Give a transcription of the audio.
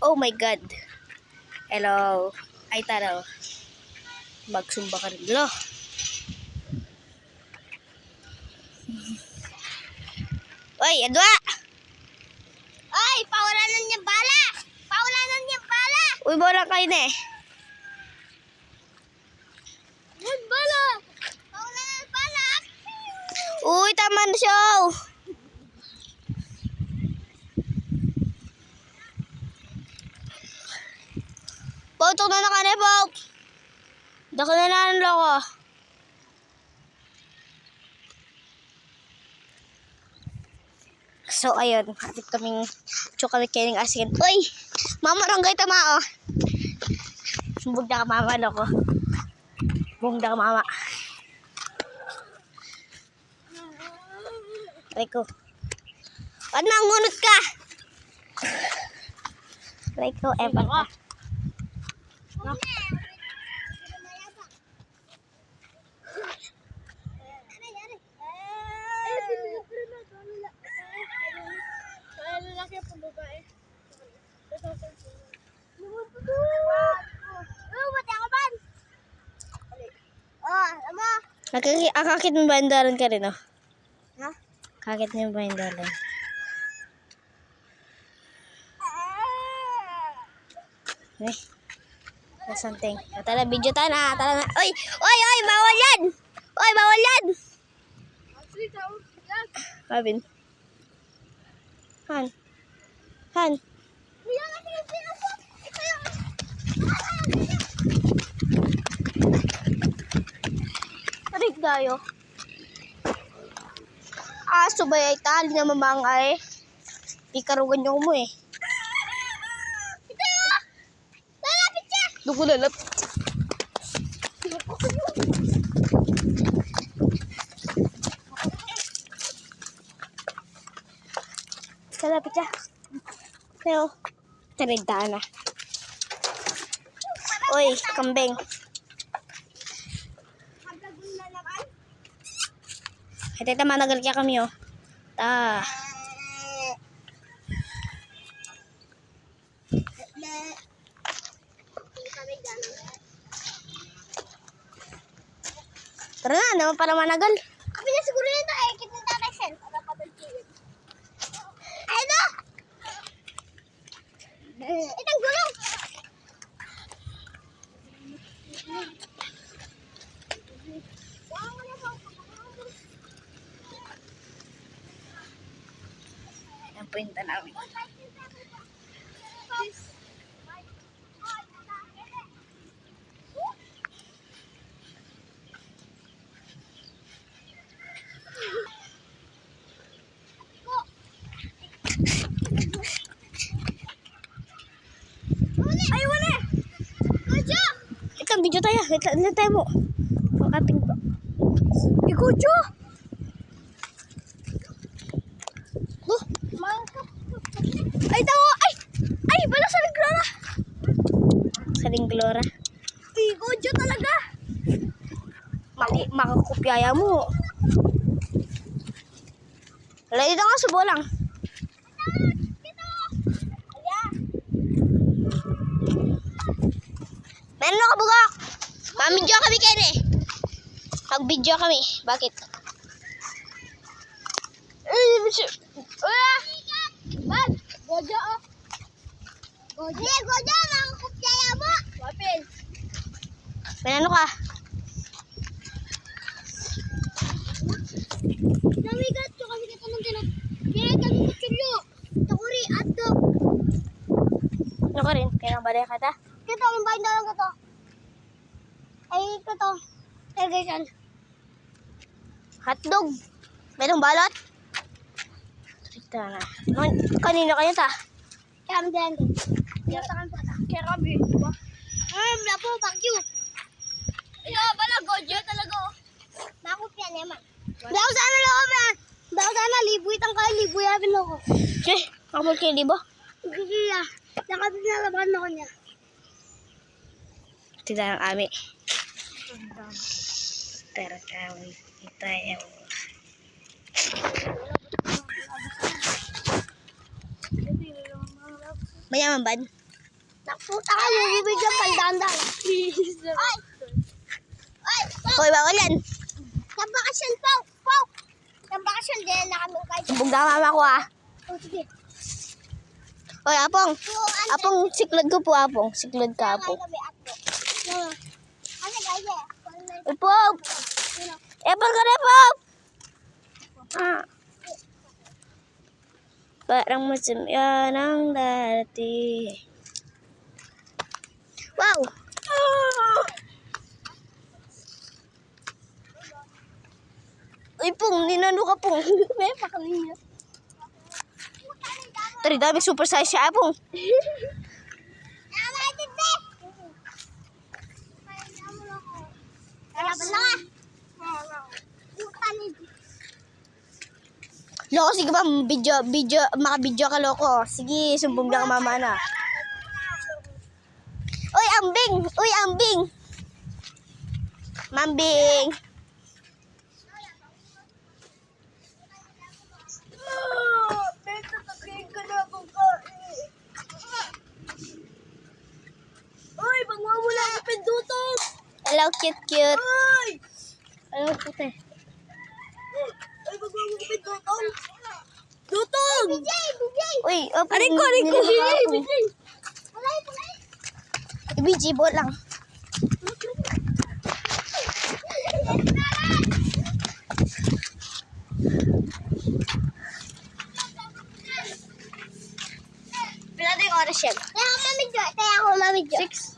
Oh my God. Hello. Ay, taro. Magsumba ka rin. Lo. Oy, Edwa! Oy, paulanan niya bala! Paulanan niya bala! Uy, bola kayo na eh. Yan bala! Paulanan bala! Uy, tama na siya. Pau, ito na ka na, Pau. Dako na lang ako. So, ayun. Hatid kaming chocolate kayo ng asin. Uy! Mama, ranggay tama, oh. Sumbog na ka, mama, loko. Sumbog na ka, mama. Aray ko. Ba't nangunot ka? Aray ko, ewan ka. No? Akakit mo ba yung dalan ka rin, oh? Ha? Kakit mo ba yung dalan? Eh, something. Tara, video tayo na. Tara na. Oy! Oy! Oy! Bawal yan! Oy! Bawal yan! Robin. Han. Han. Tarik tayo. Aso ba ay tali na mamangay? Di karugan niyo mo eh. Lalapit siya! Dugo lalap. Lalapit siya. Pero, taridaan na. Oy, kambing. Hati ta managal kaya kami, oh. Ta. Tara na, naman para managal. Kami na siguro nito eh. Kita na tayo sen. Para pabaltiin. Ay na! Itang gulong! Yan po yung tanawin. Ay, wala! Kucho! Ikaw, video tayo. Ilan tayo mo. Pakating ba? Ikucho! Oh, ay, tao! Ay! Ay, bala sa Glora! Sa Glora? Kucho talaga! Mali, makakupyaya mo. Wala, dito nga, subo lang. Meron ka bugak. Mag-video kami kayo eh. Mag-video kami. Bakit? Bag! Gojo oh! Gojo! Hey, Gojo! Makakupyaya mo! Wapin! May ano ka? Namigat ko kami kita ng tinag. Kaya kami kutsulyo. Takuri, atdog. Ano ka rin? Kaya nang balay ka ta? Kito, ang bahin dalang ko to. Ay, ito to. Television. Hotdog. Merong balot? Trita na. Kanina kayo ta? Kaya kami dalang din. Kaya kami. Ay, wala po, bagyo. Ay, bala, Gojo talaga oh. Makupya naman. Daw sana loko man. Daw sana libuy tang kay libuy abin ako. Eh, kapag kayo di ba? Gigiya. Nakapit na laban ako niya. Tita ng ami. Tarakawin. Itayaw. Mayaman ba? Naputa ka, bibigyan ka, dahan-dahan. Ay! Ay! Hoy, bawal yan. Sa bakasyon, Pau! Pau! Sa bakasyon, din na kami kahit. Sumbog na mama ko ah. Oh, sige. Hoy, Apong. So, ano? Apong, siklod ko po, Apong. Siklod ka, Apong. Kami ato. Ano, guys, eh? Apong! Apple ka na, Apong! Ah. Parang masamya ng dati. Wow! Uy, Pong, ninano ka, Pong. May pakalina. Tari, daming super size siya, Pong. Tama, tinte! Kalaban na nga. Yung kanid. Loko, sige ba, maka-video ka, loko. Sige, sumbong na ka, mama na. Uy, ambing! Uy, ambing! Mambing! Uy, magmamula ang pindutok! Hello, cute. Uy! Hello, puti. Uy, magmamula ang pindutok! Dutong! Bijay! Bijay! Uy, opo. Aray ko! Bijay! Palay! Palay! BG, bot lang. Pila na yung oras yan? Kaya ako mamidyo. 6.